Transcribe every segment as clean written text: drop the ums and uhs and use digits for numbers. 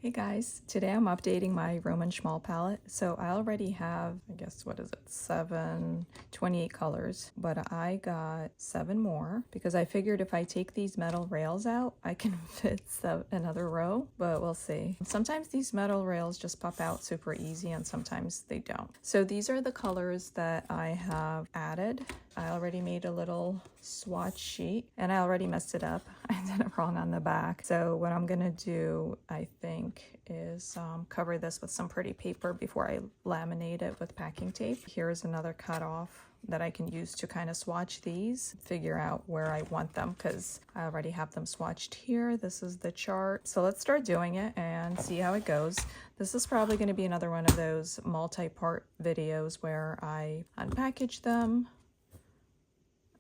Hey guys, today I'm updating my Roman Szmal palette. So I already have, I guess, what is it, 28 colors, but I got 7 more because I figured if I take these metal rails out, I can fit another row, but we'll see. Sometimes these metal rails just pop out super easy and sometimes they don't. So these are the colors that I have added. I already made a little swatch sheet and I already messed it up. I did it wrong on the back. So what I'm gonna do, I think, is cover this with some pretty paper before I laminate it with packing tape. Here's another cutoff that I can use to kind of swatch these, figure out where I want them because I already have them swatched here. This is the chart. So let's start doing it and see how it goes. This is probably going to be another one of those multi-part videos where I unpackage them.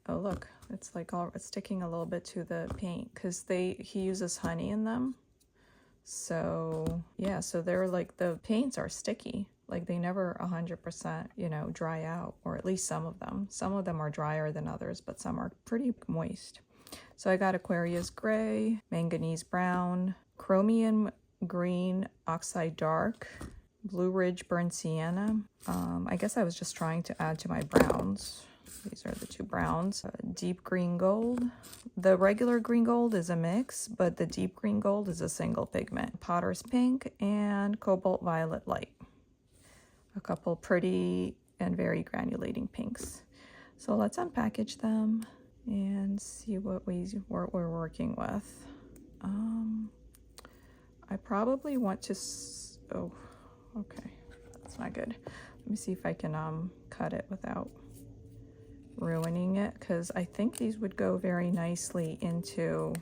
Oh look, it's like it's sticking a little bit to the paint because he uses honey in them. So yeah, so they're like, the paints are sticky. Like they never 100%, you know, dry out, or at least some of them. Some of them are drier than others, but some are pretty moist. So I got Aquarius Gray, Manganese Brown, Chromium Green, Oxide Dark, Blue Ridge Burnt Sienna. I guess I was just trying to add to my browns. These are the two browns. Deep green gold. The regular green gold is a mix, but the deep green gold is a single pigment. Potter's pink and cobalt violet light. A couple pretty and very granulating pinks. So let's unpackage them and see what we're working with. I probably want to, oh, okay, that's not good. Let me see if I can cut it without ruining it, because I think these would go very nicely into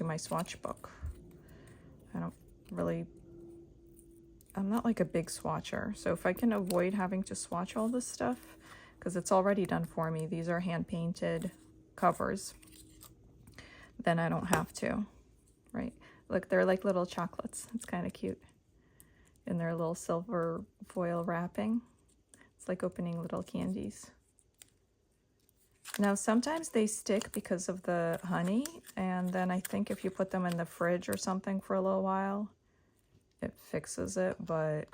my swatch book. I'm not like a big swatcher, so if I can avoid having to swatch all this stuff, because it's already done for me, these are hand painted covers, then I don't have to, right? Look, they're like little chocolates. It's kind of cute in their little silver foil wrapping. It's like opening little candies. Now, sometimes they stick because of the honey, and then I think if you put them in the fridge or something for a little while, it fixes it, but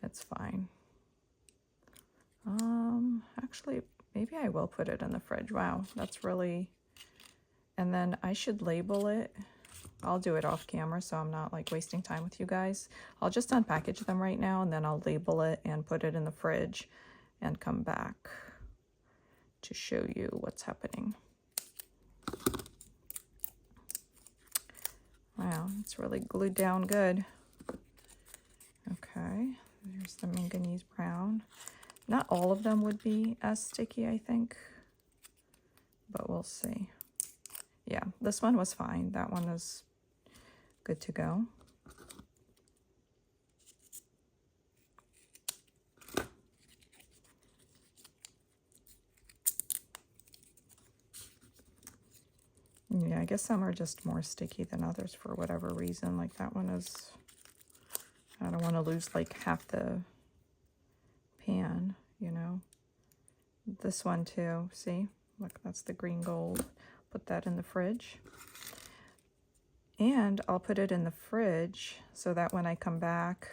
it's fine. Actually, maybe I will put it in the fridge. Wow, that's really... And then I should label it. I'll do it off camera so I'm not like wasting time with you guys. I'll just unpackage them right now and then I'll label it and put it in the fridge and come back to show you what's happening. Wow, it's really glued down good. Okay, there's the manganese brown. Not all of them would be as sticky, I think, but we'll see. Yeah, this one was fine. That one is good to go. Yeah, I guess some are just more sticky than others for whatever reason. Like that one is, I don't want to lose like half the pan, you know. This one too, see? Look, that's the green gold. Put that in the fridge. And I'll put it in the fridge so that when I come back,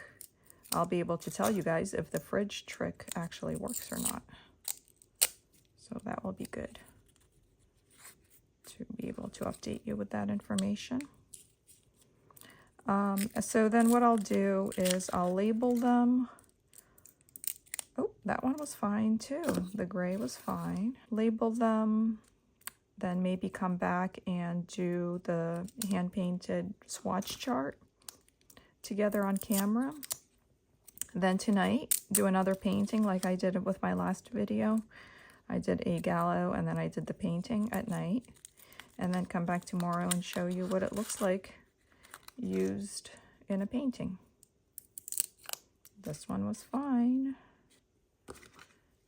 I'll be able to tell you guys if the fridge trick actually works or not. So that will be good to be able to update you with that information. So then what I'll do is I'll label them. Oh, that one was fine too. The gray was fine. Label them, then maybe come back and do the hand-painted swatch chart together on camera. Then tonight, do another painting like I did with my last video. I did a gallo and then I did the painting at night. And then come back tomorrow and show you what it looks like used in a painting. This one was fine.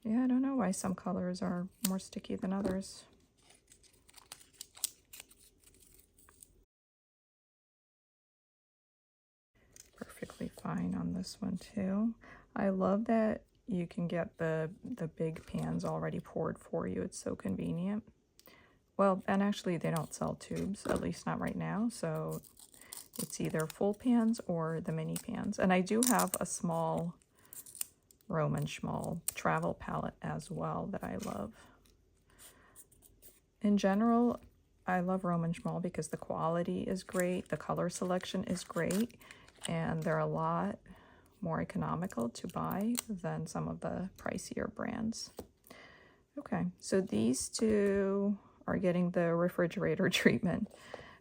Yeah, I don't know why some colors are more sticky than others. Perfectly fine on this one too. I love that you can get the big pans already poured for you. It's so convenient. Well, and actually they don't sell tubes, at least not right now. So it's either full pans or the mini pans. And I do have a small Roman Szmal travel palette as well that I love. In general, I love Roman Szmal because the quality is great, the color selection is great, and they're a lot more economical to buy than some of the pricier brands. Okay, so these two are getting the refrigerator treatment,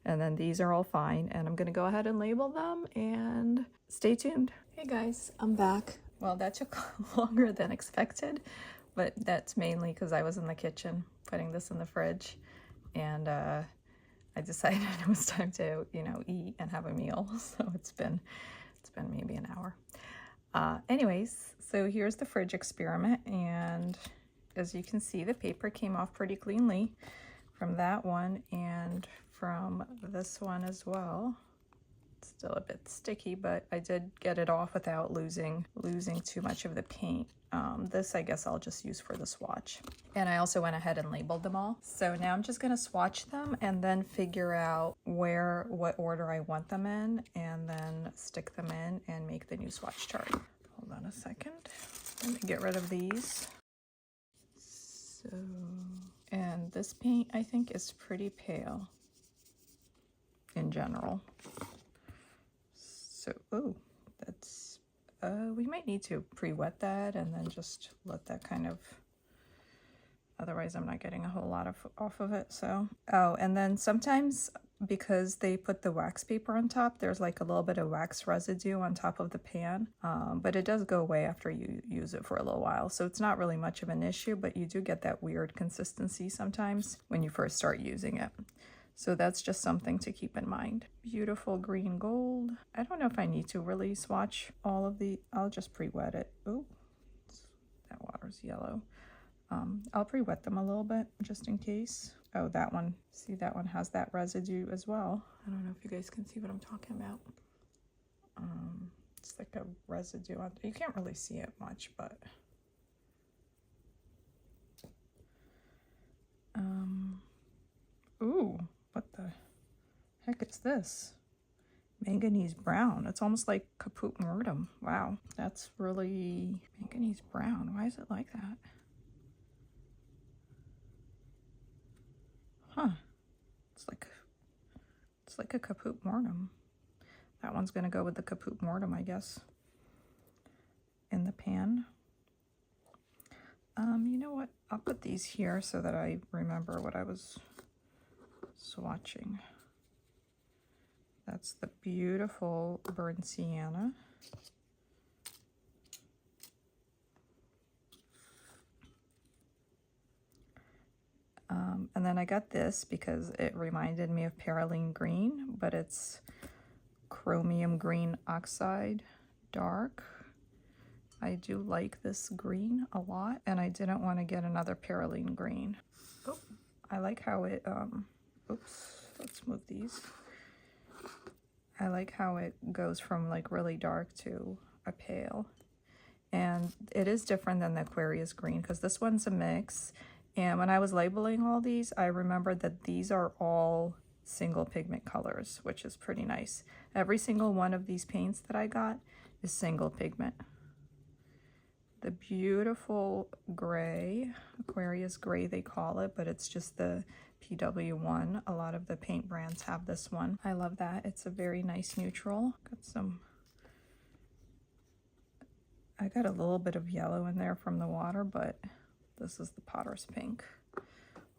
and then these are all fine, and I'm gonna go ahead and label them, and stay tuned. Hey guys, I'm back. Well, that took longer than expected, but that's mainly because I was in the kitchen putting this in the fridge, and I decided it was time to, you know, eat and have a meal. So it's been maybe an hour. Anyways, so here's the fridge experiment, and as you can see, the paper came off pretty cleanly from that one and from this one as well. It's still a bit sticky, but I did get it off without losing too much of the paint. This I guess I'll just use for the swatch. And I also went ahead and labeled them all. So now I'm just gonna swatch them and then figure out what order I want them in, and then stick them in and make the new swatch chart. Hold on a second. Let me get rid of these. So, and this paint I think is pretty pale in general. So, oh, that's, we might need to pre-wet that and then just let that kind of, otherwise I'm not getting a whole lot off of it, so. Oh, and then sometimes because they put the wax paper on top, there's like a little bit of wax residue on top of the pan, but it does go away after you use it for a little while, so it's not really much of an issue, but you do get that weird consistency sometimes when you first start using it. So that's just something to keep in mind. Beautiful green gold. I don't know if I need to really swatch all of the, I'll just pre-wet it. Oh, that water's yellow. I'll pre-wet them a little bit just in case. Oh, that one, see, that one has that residue as well. I don't know if you guys can see what I'm talking about. It's like a residue on, you can't really see it much, but ooh, what the heck is this? Manganese brown. It's almost like caput mortuum. Wow, that's really manganese brown. Why is it like that? Huh. It's like a caput mortuum. That one's gonna go with the caput mortuum, I guess, in the pan. You know what? I'll put these here so that I remember what I was swatching. That's the beautiful burnt sienna. And then I got this because it reminded me of Perylene green, but it's chromium green oxide dark. I do like this green a lot, and I didn't want to get another Perylene green. Oh, I like how it, oops, let's move these. I like how it goes from like really dark to a pale. And it is different than the Aquarius green because this one's a mix. And when I was labeling all these, I remembered that these are all single pigment colors, which is pretty nice. Every single one of these paints that I got is single pigment. The beautiful gray, Aquarius gray they call it, but it's just the PW1. A lot of the paint brands have this one. I love that. It's a very nice neutral. Got some, I got a little bit of yellow in there from the water, but this is the Potter's Pink.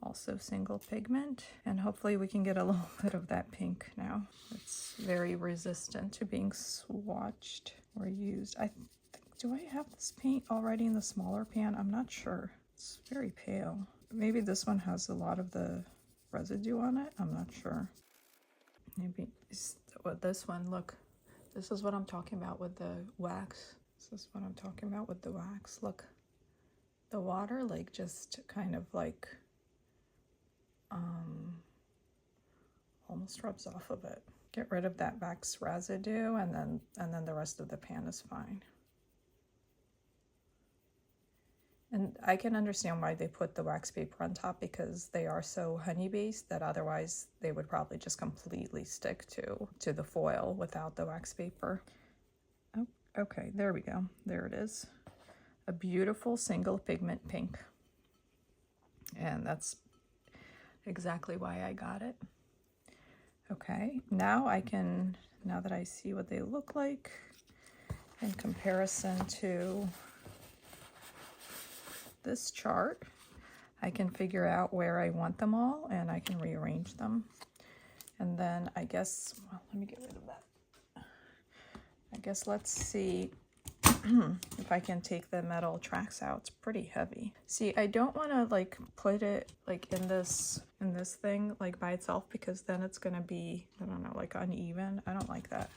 Also single pigment, and hopefully we can get a little bit of that pink now. It's very resistant to being swatched or used. Do I have this paint already in the smaller pan? I'm not sure. It's very pale. Maybe this one has a lot of the residue on it. I'm not sure. Maybe with this one, look. This is what I'm talking about with the wax. This is what I'm talking about with the wax. Look. The water like just kind of like almost rubs off of it. Get rid of that wax residue, and then the rest of the pan is fine. And I can understand why they put the wax paper on top, because they are so honey based that otherwise they would probably just completely stick to the foil without the wax paper. Oh, okay, there we go. There it is. A beautiful single pigment pink. And that's exactly why I got it. Okay, now now that I see what they look like in comparison to this chart, I can figure out where I want them all and I can rearrange them. And then I guess, well, let me get rid of that. I guess let's see if I can take the metal tracks out. It's pretty heavy. See, I don't want to like put it like in this thing like by itself, because then it's gonna be, I don't know, like uneven. I don't like that.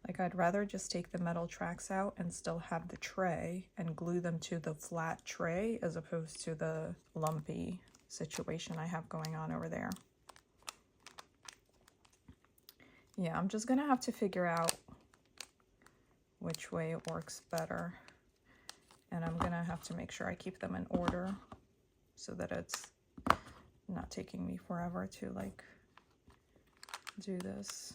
Like, I'd rather just take the metal tracks out and still have the tray and glue them to the flat tray as opposed to the lumpy situation I have going on over there. Yeah, I'm just gonna have to figure out which way it works better. And I'm gonna have to make sure I keep them in order so that it's not taking me forever to like do this.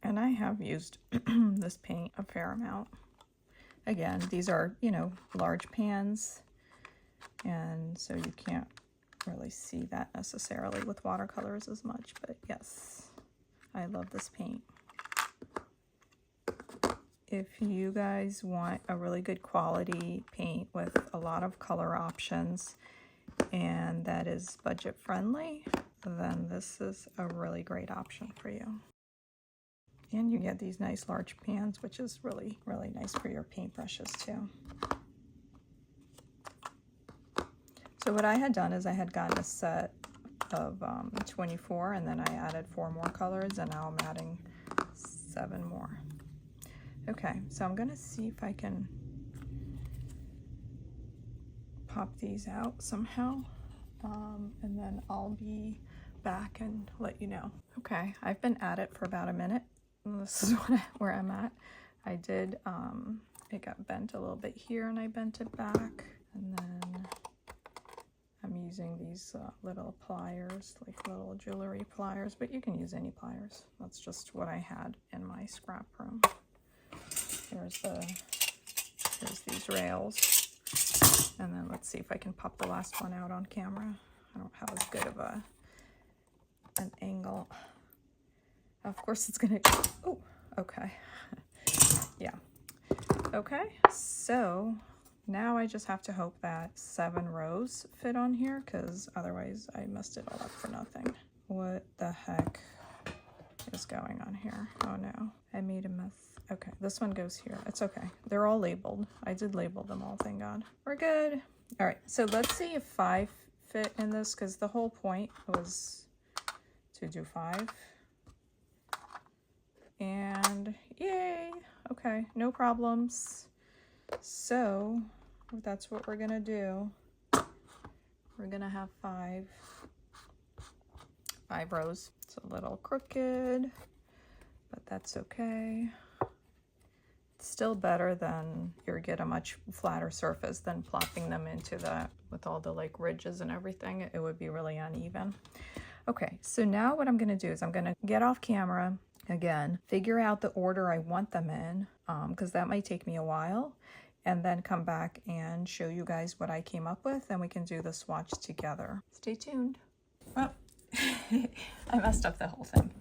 And I have used this paint a fair amount. Again, these are, you know, large pans, and so you can't really see that necessarily with watercolors as much, but yes, I love this paint. If you guys want a really good quality paint with a lot of color options and that is budget friendly, then this is a really great option for you. And you get these nice large pans, which is really, really nice for your paintbrushes too. So what I had done is I had gotten a set of 24, and then I added 4 more colors, and now I'm adding 7 more. Okay, so I'm gonna see if I can pop these out somehow, and then I'll be back and let you know. Okay, I've been at it for about a minute. This is where I'm at. I did, it got bent a little bit here and I bent it back. And then I'm using these little pliers, like little jewelry pliers, but you can use any pliers. That's just what I had in my scrap room. Here's these rails. And then let's see if I can pop the last one out on camera. I don't have as good of an angle. Of course it's gonna, oh, okay. Yeah. Okay, so now I just have to hope that 7 rows fit on here, because otherwise I messed it all up for nothing. What the heck is going on here? Oh no, I made a mess. Okay, this one goes here. It's okay. They're all labeled. I did label them all, thank God. We're good. All right, so let's see if 5 fit in this, because the whole point was to do 5. And yay, okay, no problems. So that's what we're gonna do. We're gonna have 5 rows. It's a little crooked, but that's okay. It's still better than you get a much flatter surface than plopping them into that with all the like ridges and everything. It would be really uneven. Okay, so now what I'm gonna do is I'm gonna get off camera again, figure out the order I want them in, because that might take me a while, and then come back and show you guys what I came up with, and we can do the swatch together. Stay tuned. Well, I messed up the whole thing.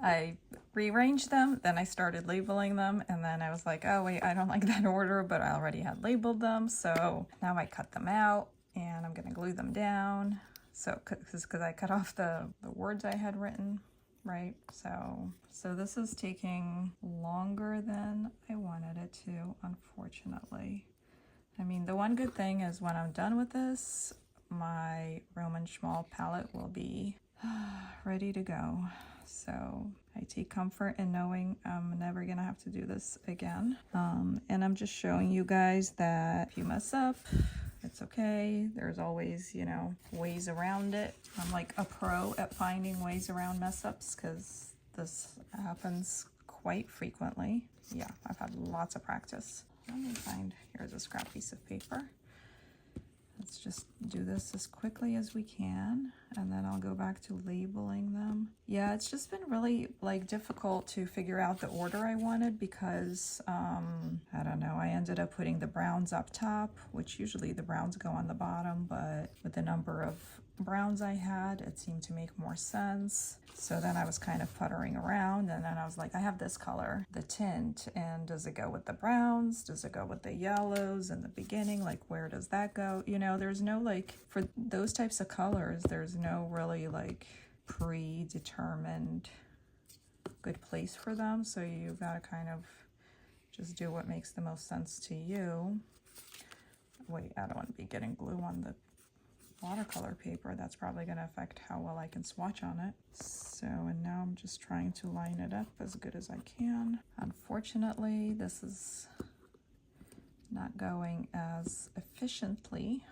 I rearranged them, then I started labeling them, and then I was like, oh wait, I don't like that order, but I already had labeled them, so now I cut them out, and I'm gonna glue them down. So, because I cut off the words I had written, right? So this is taking longer than I wanted it to, unfortunately. I mean, the one good thing is when I'm done with this, my Roman Szmal palette will be ready to go. So I take comfort in knowing I'm never gonna have to do this again. And I'm just showing you guys that if you mess up, it's okay. There's always, you know, ways around it. I'm like a pro at finding ways around mess ups, because this happens quite frequently. Yeah, I've had lots of practice. Let me find, here's a scrap piece of paper. Let's just do this as quickly as we can, and then I'll go back to labeling them. Yeah, it's just been really like difficult to figure out the order I wanted because I don't know, I ended up putting the browns up top, which usually the browns go on the bottom, but with the number of browns I had, it seemed to make more sense. So then I was kind of puttering around, and then I was like, I have this color, the tint, and does it go with the browns? Does it go with the yellows in the beginning? Like, where does that go? You know, there's no like, for those types of colors, there's no really like predetermined good place for them. So you gotta kind of just do what makes the most sense to you. Wait, I don't want to be getting glue on the watercolor paper. That's probably going to affect how well I can swatch on it. So, and now I'm just trying to line it up as good as I can. Unfortunately, this is not going as efficiently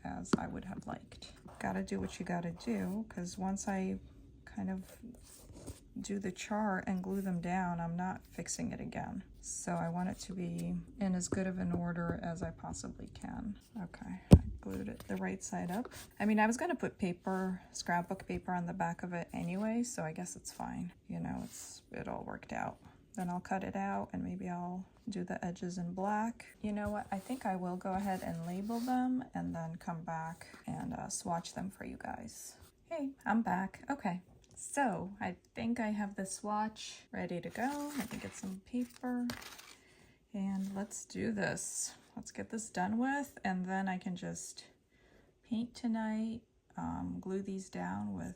as I would have liked. Gotta do what you gotta do, because once I kind of do the chart and glue them down, I'm not fixing it again. So I want it to be in as good of an order as I possibly can. Okay, I glued it the right side up. I mean, I was gonna put paper, scrapbook paper on the back of it anyway, so I guess it's fine. You know, it all worked out. Then I'll cut it out and maybe I'll do the edges in black. You know what, I think I will go ahead and label them and then come back and swatch them for you guys. Hey, I'm back. Okay. So I think I have the swatch ready to go. Let me get some paper and let's do this. Let's get this done with, and then I can just paint tonight, glue these down with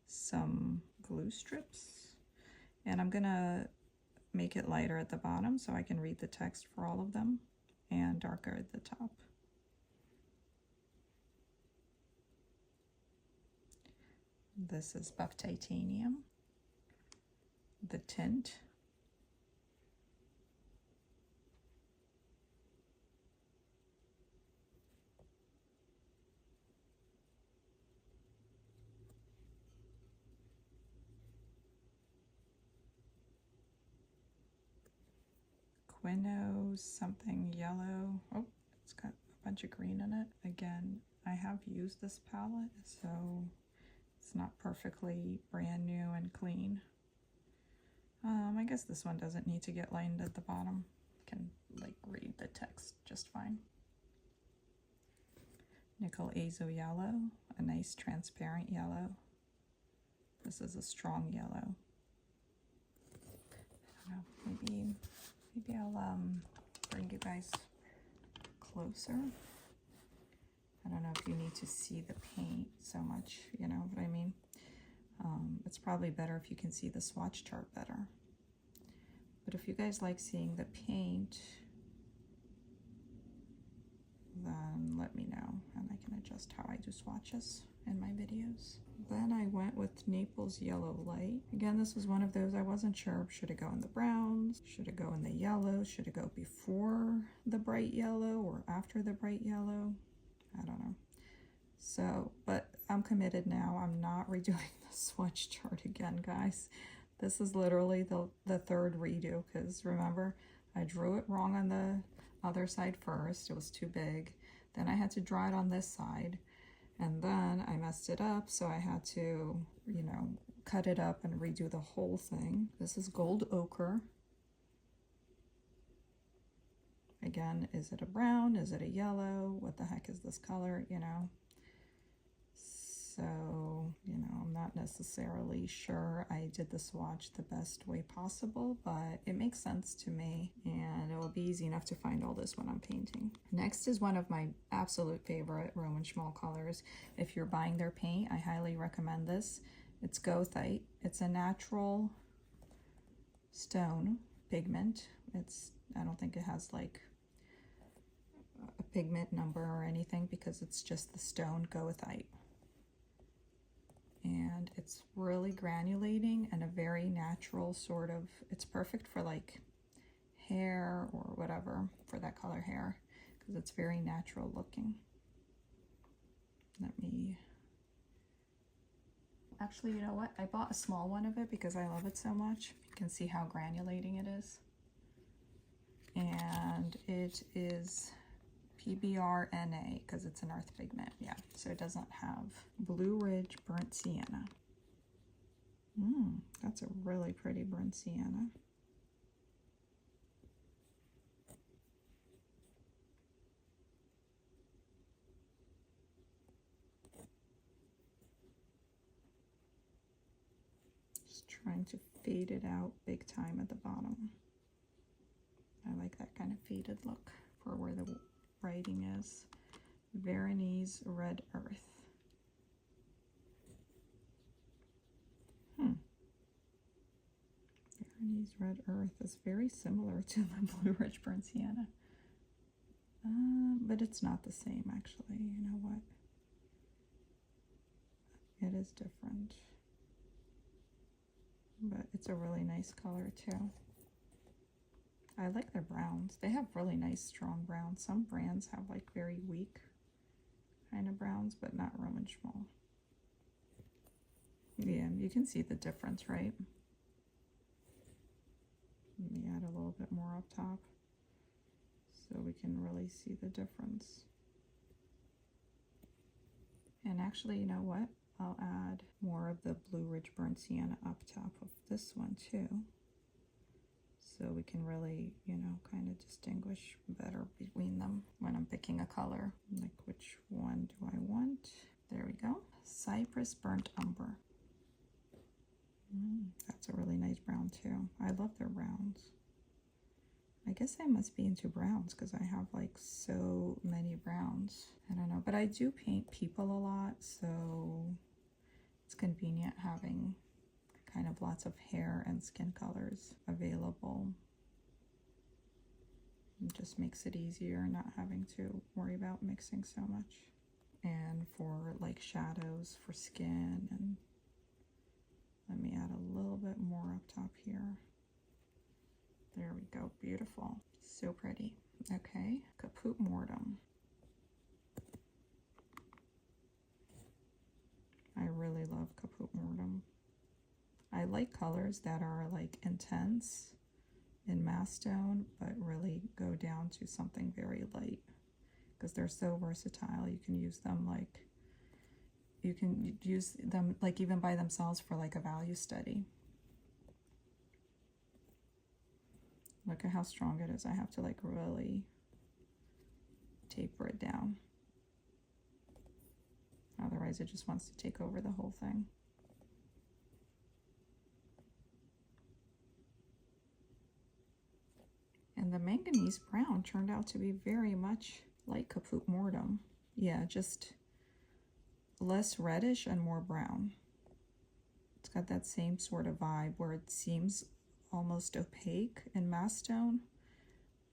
some glue strips, and I'm gonna make it lighter at the bottom so I can read the text for all of them, and darker at the top. This is buff titanium, the tint. Quino something yellow. Oh, it's got a bunch of green in it. Again, I have used this palette, so it's not perfectly brand new and clean. I guess this one doesn't need to get lined at the bottom. Can like read the text just fine. Nickel Azo yellow, a nice transparent yellow. This is a strong yellow. I don't know, maybe I'll bring you guys closer. I don't know if you need to see the paint so much, you know what I mean? It's probably better if you can see the swatch chart better. But if you guys like seeing the paint, then let me know and I can adjust how I do swatches in my videos. Then I went with Naples Yellow Light. Again, this was one of those I wasn't sure, should it go in the browns, should it go in the yellow, should it go before the bright yellow or after the bright yellow? I don't know. So, but I'm committed now. I'm not redoing the swatch chart again, guys. This is literally the third redo, because remember, I drew it wrong on the other side first. It was too big. Then I had to draw it on this side, and then I messed it up, so I had to, you know, cut it up and redo the whole thing. This is gold ochre. Again, is it a brown? Is it a yellow? What the heck is this color, you know? So, you know, I'm not necessarily sure I did the swatch the best way possible, but it makes sense to me, and it will be easy enough to find all this when I'm painting. Next is one of my absolute favorite Roman Szmal colors. If you're buying their paint, I highly recommend this. It's goethite. It's a natural stone pigment. I don't think it has like a pigment number or anything, because it's just the stone goethite. And it's really granulating and a very natural sort of, it's perfect for like hair or whatever, for that color hair, because it's very natural looking. Actually, you know what? I bought a small one of it because I love it so much. You can see how granulating it is. And it is PBRNA because it's an earth pigment. Yeah, so it doesn't have Blue Ridge Burnt Sienna. That's a really pretty burnt sienna. Just trying to fade it out big time at the bottom. I like that kind of faded look for where the writing is. Veronese Red Earth. Veronese Red Earth is very similar to the Blue Ridge Burnt Sienna. But it's not the same, actually. You know what? It is different. But it's a really nice color, too. I like their browns. They have really nice, strong browns. Some brands have, like, very weak kind of browns, but not Roman Szmal. Yeah, you can see the difference, right? Let me add a little bit more up top so we can really see the difference. And actually, you know what? I'll add more of the Blue Ridge Burnt Sienna up top of this one too. So we can really, you know, kind of distinguish better between them when I'm picking a color. Like, which one do I want? There we go. Cypress Burnt Umber. That's a really nice brown too. I love their browns. I guess I must be into browns because I have like so many browns. I don't know, but I do paint people a lot, so it's convenient having kind of lots of hair and skin colors available. It just makes it easier not having to worry about mixing so much. And for like shadows for skin, and let me add a little bit more up top here. There we go, beautiful, so pretty. Okay, Caput Mortem. I really love Caput Mortem. I like colors that are like intense in mass tone, but really go down to something very light because they're so versatile. You can use them like, you can use them like even by themselves for like a value study. Look at how strong it is. I have to like really taper it down. Otherwise it just wants to take over the whole thing. And the manganese brown turned out to be very much like Caput Mortem. Yeah, just less reddish and more brown. It's got that same sort of vibe where it seems almost opaque in mass tone,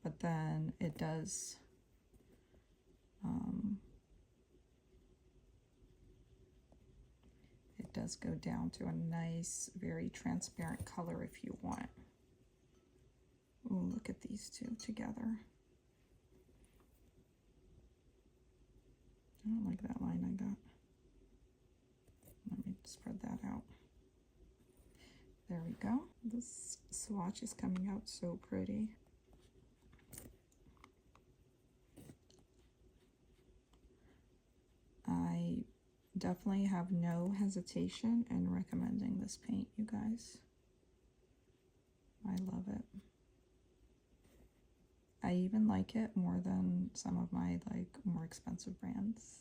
but then it does go down to a nice, very transparent color if you want. Ooh, look at these two together. I don't like that line I got. Let me spread that out. There we go. This swatch is coming out so pretty. I definitely have no hesitation in recommending this paint, you guys. I love it. I even like it more than some of my like more expensive brands.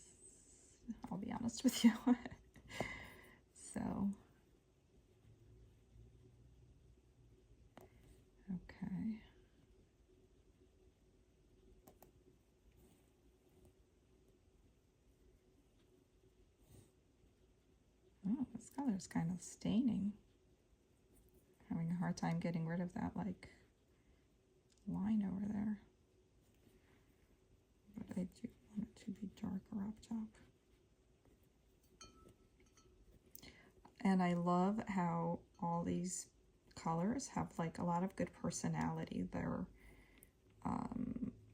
I'll be honest with you. So, okay. Oh, this color is kind of staining. Having a hard time getting rid of that like line over there. But I do want it to be darker up top. And I love how all these colors have like a lot of good personality. They're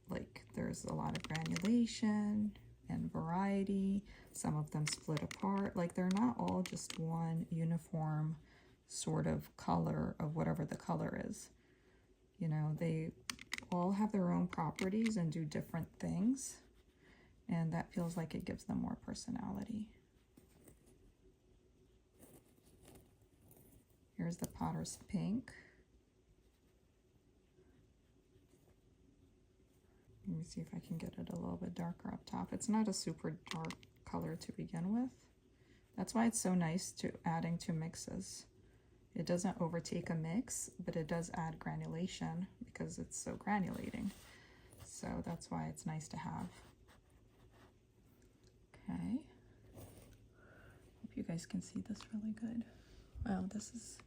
like there's a lot of granulation and variety variety. Some of them split apart. Like they're not all just one uniform sort of color of whatever the color is. You know, they all have their own properties and do different things. And that feels like it gives them more personality. Here's the Potter's Pink. Let me see if I can get it a little bit darker up top. It's not a super dark color to begin with. That's why it's so nice to adding to mixes. It doesn't overtake a mix, but it does add granulation because it's so granulating. So that's why it's nice to have. Okay. Hope you guys can see this really good. Wow, this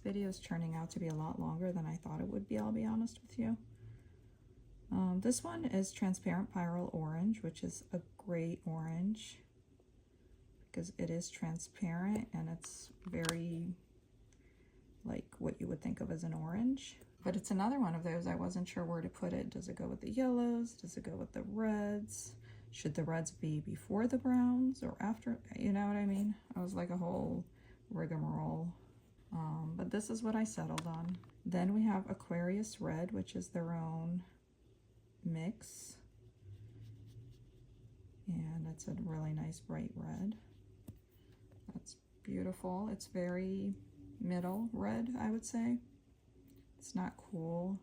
video is turning out to be a lot longer than I thought it would be, I'll be honest with you. This one is Transparent Pyrrole Orange, which is a great orange because it is transparent and it's very like what you would think of as an orange. But it's another one of those I wasn't sure where to put it. Does it go with the yellows? Does it go with the reds? Should the reds be before the browns or after? You know what I mean? I was like a whole rigmarole. But this is what I settled on. Then we have Aquarius Red, which is their own mix. And it's a really nice bright red. That's beautiful. It's very middle red, I would say. It's not cool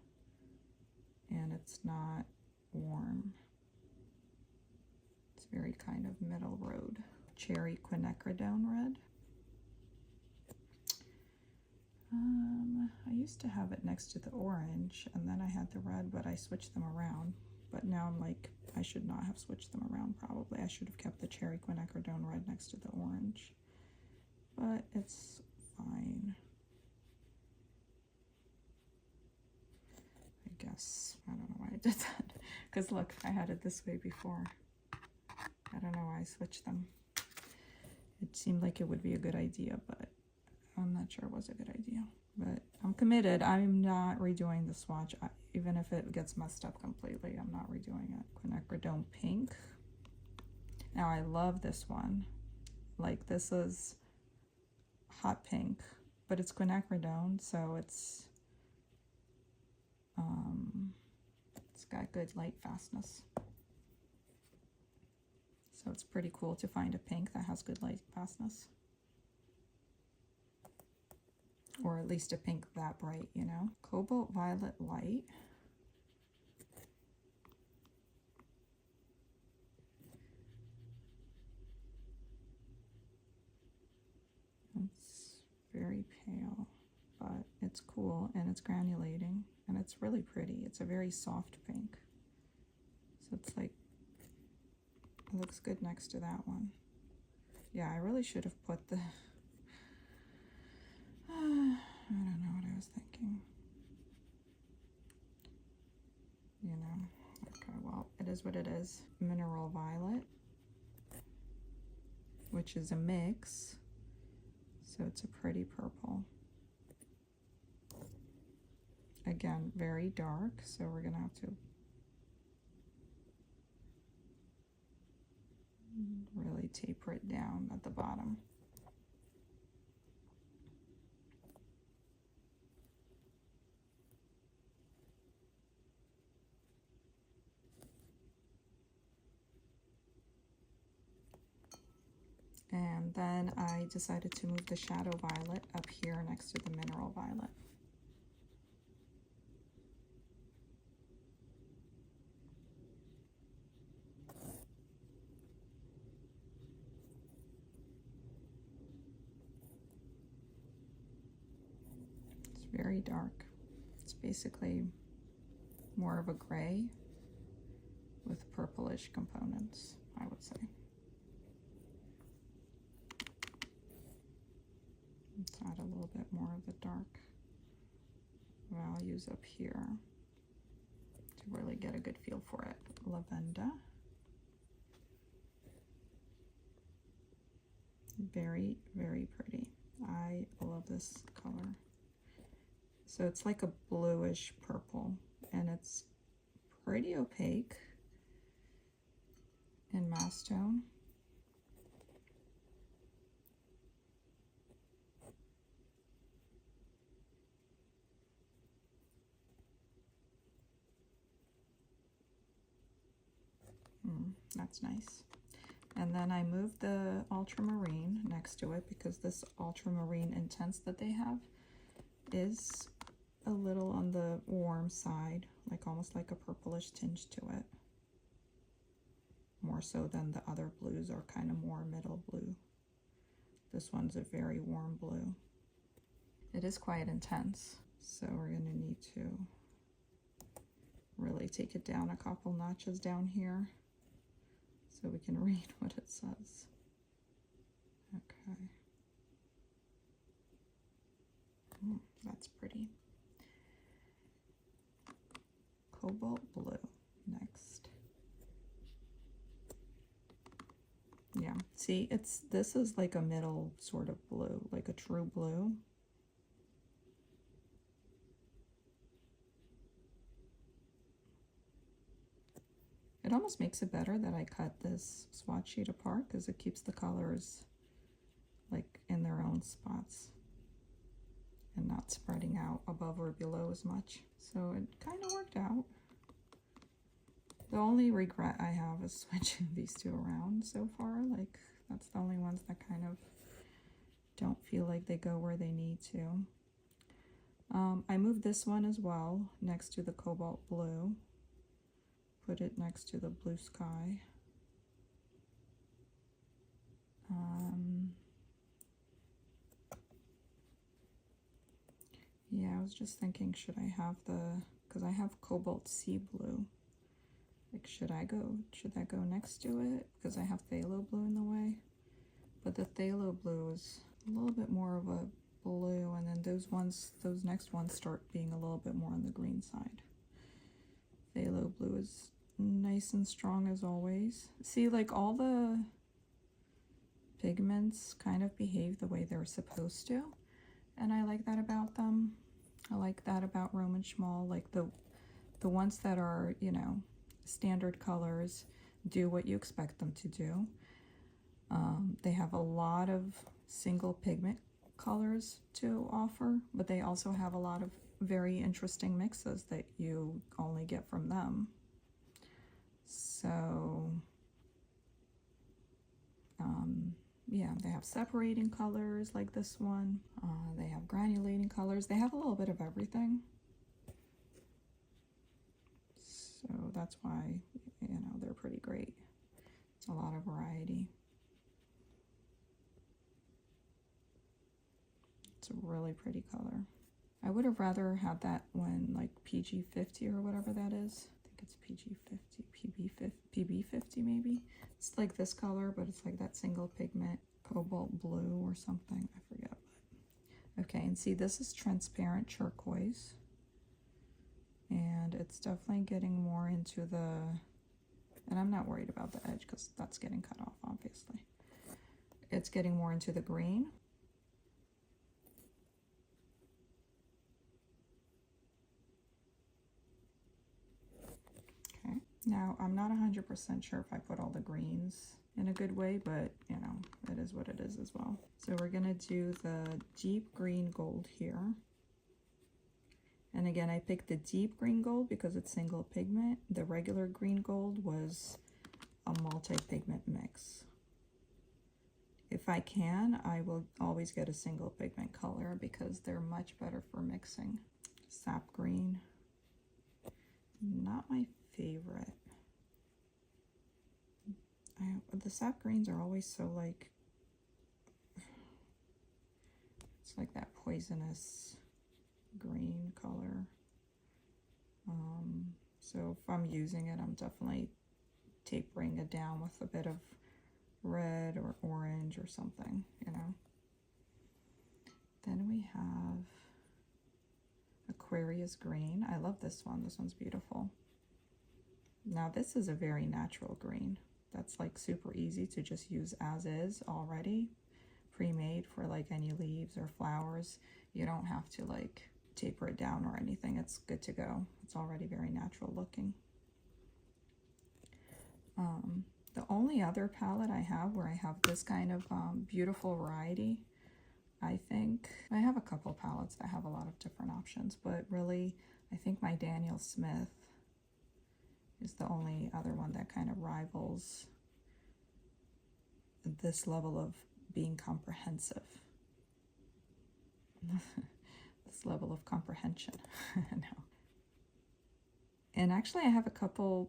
and it's not warm. It's very kind of middle road. Cherry Quinacridone Red. I used to have it next to the orange and then I had the red, but I switched them around. But now I'm like, I should not have switched them around probably. I should have kept the Cherry Quinacridone Red next to the orange. But it's fine. I guess. I don't know why I did that. Because look, I had it this way before. I don't know why I switched them. It seemed like it would be a good idea, but I'm not sure it was a good idea. But I'm committed. I'm not redoing the swatch. Even if it gets messed up completely, I'm not redoing it. Quinacridone Pink. Now I love this one. Like this is hot pink, but it's quinacridone, so it's got good light fastness. So it's pretty cool to find a pink that has good light fastness. Or at least a pink that bright, you know. Cobalt Violet Light. It's very pale, but it's cool and it's granulating and it's really pretty. It's a very soft pink. So it's like, it looks good next to that one. Yeah, I really should have put the, I don't know what I was thinking. You know, okay, well, it is what it is. Mineral Violet, which is a mix. So it's a pretty purple. Again, very dark, so we're gonna have to really taper it down at the bottom. And then I decided to move the Shadow Violet up here next to the Mineral Violet. It's very dark. It's basically more of a gray with purplish components, I would say. Let's add a little bit more of the dark values up here to really get a good feel for it. Lavenda. Very, very pretty. I love this color. So it's like a bluish purple and it's pretty opaque in mass tone. That's nice. And then I moved the ultramarine next to it because this ultramarine intense that they have is a little on the warm side, like almost like a purplish tinge to it. More so than the other blues are kind of more middle blue. This one's a very warm blue. It is quite intense, so we're going to need to really take it down a couple notches down here so we can read what it says. Okay. That's pretty. Cobalt blue next. Yeah, see, this is like a middle sort of blue, like a true blue. It almost makes it better that I cut this swatch sheet apart because it keeps the colors like in their own spots and not spreading out above or below as much. So it kind of worked out. The only regret I have is switching these two around so far. Like, that's the only ones that kind of don't feel like they go where they need to. I moved this one as well next to the cobalt blue. Put it next to the blue sky. Yeah, I was just thinking, should I have because I have cobalt sea blue. Like, should that go next to it? Because I have phthalo blue in the way. But the phthalo blue is a little bit more of a blue, and then those next ones start being a little bit more on the green side. Phthalo blue is nice and strong as always. See, like, all the pigments kind of behave the way they're supposed to, and I like that about them. I like that about Roman Szmal, like the ones that are, you know, standard colors do what you expect them to do. They have a lot of single pigment colors to offer, but they also have a lot of very interesting mixes that you only get from them. So yeah, they have separating colors like this one. They have granulating colors. They have a little bit of everything. So that's why, you know, they're pretty great. It's a lot of variety. It's a really pretty color. I would have rather had that one like PG50 or whatever that is. I think it's PG50, PB50 maybe. It's like this color, but it's like that single pigment cobalt blue or something. I forget. But okay, and see, this is transparent turquoise. And it's definitely getting more into and I'm not worried about the edge because that's getting cut off, obviously. It's getting more into the green. Okay, now I'm not 100% sure if I put all the greens in a good way, but you know, it is what it is as well. So we're gonna do the deep green gold here. And again, I picked the deep green gold because it's single pigment. The regular green gold was a multi-pigment mix. If I can, I will always get a single pigment color because they're much better for mixing. Sap green, not my favorite. The sap greens are always so like, it's like that poisonous green color. So if I'm using it, I'm definitely tapering it down with a bit of red or orange or something, you know. Then we have Aquarius green. I love this one. This one's beautiful. Now this is a very natural green. That's like super easy to just use as is already, pre-made for like any leaves or flowers. You don't have to like taper it down or anything. It's good to go. It's already very natural looking. The only other palette I have where I have this kind of beautiful variety, I think, I have a couple palettes that have a lot of different options, but really I think my Daniel Smith is the only other one that kind of rivals this level of being comprehensive. This level of comprehension. No. And actually I have a couple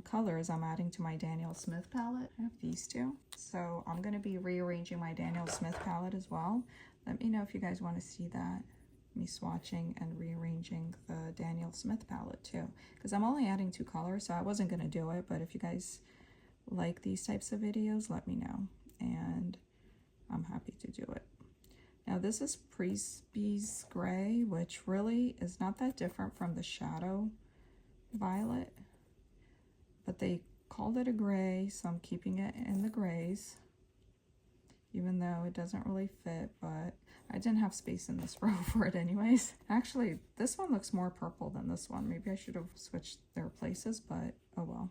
colors I'm adding to my Daniel Smith palette. I have these two. So I'm going to be rearranging my Daniel Smith palette as well. Let me know if you guys want to see that. Me swatching and rearranging the Daniel Smith palette too. Because I'm only adding 2 colors, so I wasn't going to do it. But if you guys like these types of videos, let me know. And I'm happy to do it. Now this is Priestby's Gray, which really is not that different from the Shadow Violet, but they called it a gray, so I'm keeping it in the grays, even though it doesn't really fit, but I didn't have space in this row for it anyways. Actually, this one looks more purple than this one. Maybe I should have switched their places, but oh well.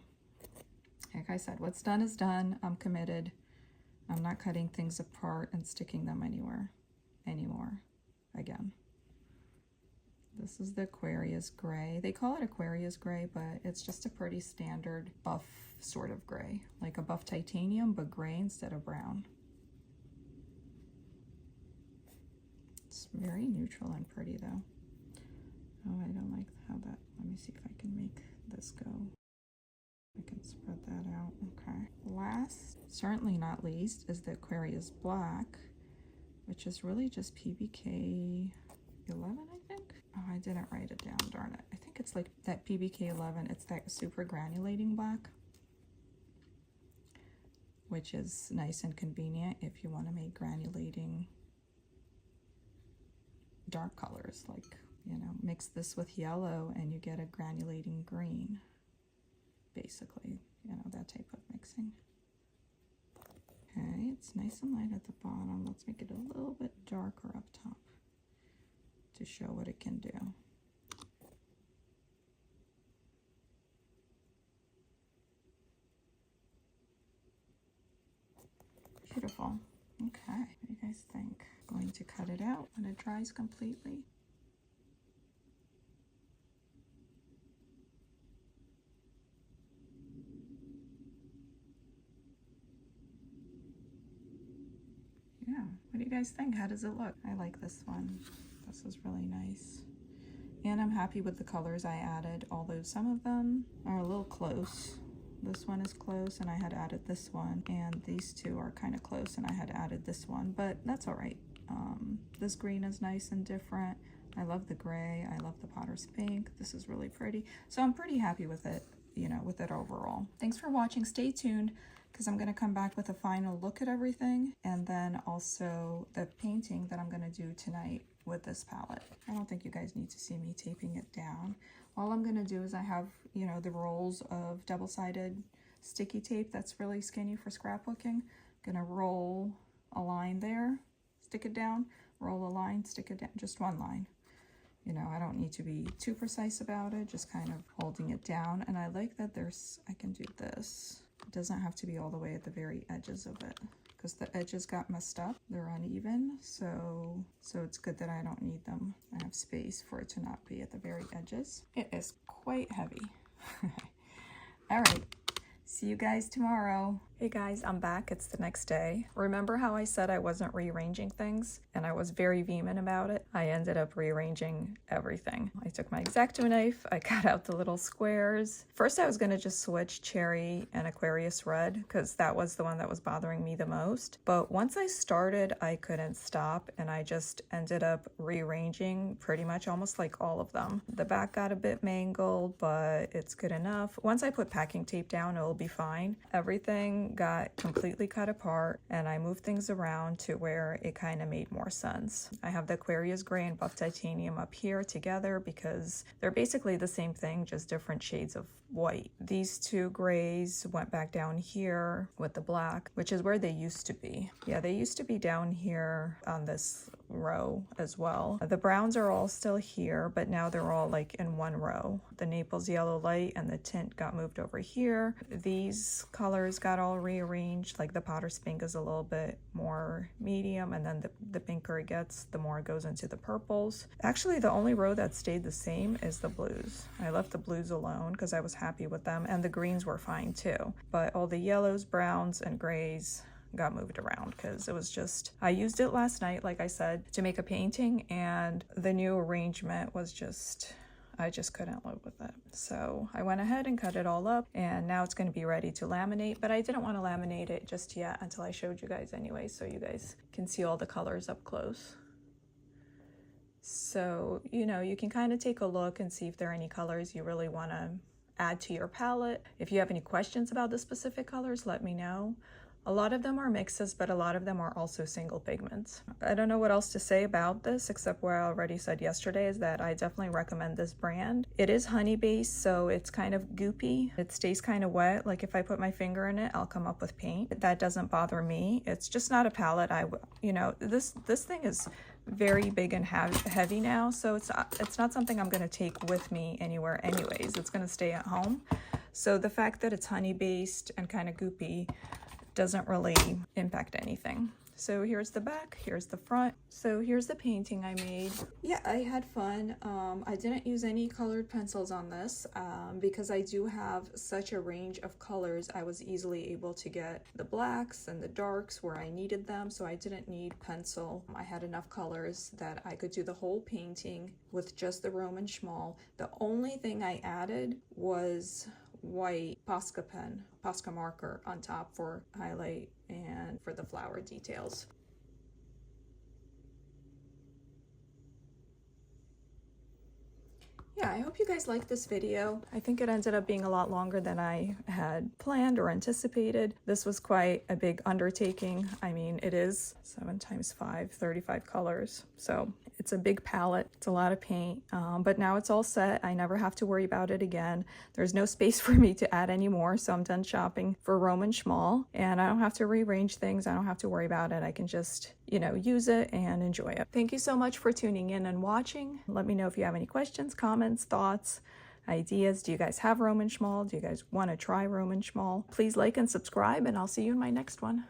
Like I said, what's done is done. I'm committed. I'm not cutting things apart and sticking them anywhere anymore again. This is the Aquarius Gray. They call it Aquarius Gray, but it's just a pretty standard buff sort of gray. Like a buff titanium, but gray instead of brown. It's very neutral and pretty though. Oh, I don't like how that, let me see if I can make this go. I can spread that out, okay. Last, certainly not least, is the Aquarius Black, which is really just PBK 11, I think. Oh, I didn't write it down, darn it. I think it's like that PBK 11. It's that super granulating black, which is nice and convenient if you want to make granulating dark colors. Like, you know, mix this with yellow and you get a granulating green, basically, you know, that type of mixing. Okay, it's nice and light at the bottom. Let's make it a little bit darker up top to show what it can do. Beautiful. Okay, what do you guys think? Going to cut it out when it dries completely. Yeah, what do you guys think? How does it look? I like this one. This is really nice. And I'm happy with the colors I added, although some of them are a little close. This one is close and I had added this one, and these two are kind of close and I had added this one, but that's all right. This green is nice and different. I love the gray. I love the Potter's Pink. This is really pretty. So I'm pretty happy with it, you know, with it overall. Thanks for watching. Stay tuned, because I'm going to come back with a final look at everything, and then also the painting that I'm going to do tonight with this palette. I don't think you guys need to see me taping it down. All I'm going to do is I have, you know, the rolls of double-sided sticky tape that's really skinny for scrapbooking. Going to roll a line there, stick it down, roll a line, stick it down, just one line. You know, I don't need to be too precise about it, just kind of holding it down. And I like that I can do this. It doesn't have to be all the way at the very edges of it, because the edges got messed up. They're uneven, so it's good that I don't need them. I have space for it to not be at the very edges. It is quite heavy. All right, see you guys tomorrow. Hey guys, I'm back. It's the next day. Remember how I said I wasn't rearranging things? And I was very vehement about it? I ended up rearranging everything. I took my X-Acto knife, I cut out the little squares. First I was gonna just switch Cherry and Aquarius Red, because that was the one that was bothering me the most. But once I started, I couldn't stop, and I just ended up rearranging pretty much almost like all of them. The back got a bit mangled, but it's good enough. Once I put packing tape down, it'll be fine. Everything got completely cut apart, and I moved things around to where it kind of made more sense. I have the Aquarius Gray and Buff Titanium up here together because they're basically the same thing, just different shades of white. These two grays went back down here with the black, which is where they used to be. Yeah, they used to be down here on this row as well. The browns are all still here, but now they're all like in one row. The Naples Yellow Light and the tint got moved over here. These colors got all rearranged, like the Potter's Pink is a little bit more medium, and then the pinker it gets, the more it goes into the purples. Actually, the only row that stayed the same is the blues. I left the blues alone because I was happy with them, and the greens were fine too. But all the yellows, browns, and grays got moved around because it was just, I used it last night, like I said, to make a painting, and the new arrangement was just, I just couldn't live with it. So I went ahead and cut it all up, and now it's going to be ready to laminate, but I didn't want to laminate it just yet until I showed you guys anyway, so you guys can see all the colors up close. So, you know, you can kind of take a look and see if there are any colors you really want to add to your palette. If you have any questions about the specific colors, let me know. A lot of them are mixes, but a lot of them are also single pigments. I don't know what else to say about this except what I already said yesterday, is that I definitely recommend this brand. It is honey based, so it's kind of goopy. It stays kind of wet. Like if I put my finger in it, I'll come up with paint. That doesn't bother me. It's just not a palette. You know, this thing is very big and heavy now, so it's not something I'm going to take with me anywhere anyways. It's going to stay at home. So the fact that it's honey based and kind of goopy doesn't really impact anything. So here's the back, here's the front. So here's the painting I made. Yeah, I had fun. I didn't use any colored pencils on this because I do have such a range of colors. I was easily able to get the blacks and the darks where I needed them, so I didn't need pencil. I had enough colors that I could do the whole painting with just the Roman Szmal. The only thing I added was white Posca marker on top for highlight and for the flower details. Yeah, I hope you guys liked this video. I think it ended up being a lot longer than I had planned or anticipated. This was quite a big undertaking. I mean, it is 7 times 5, 35 colors. So it's a big palette. It's a lot of paint, but now it's all set. I never have to worry about it again. There's no space for me to add any more, so I'm done shopping for Roman Szmal, and I don't have to rearrange things. I don't have to worry about it. I can just, you know, use it and enjoy it. Thank you so much for tuning in and watching. Let me know if you have any questions, comments, thoughts, ideas. Do you guys have Roman Szmal? Do you guys want to try Roman Szmal? Please like and subscribe, and I'll see you in my next one.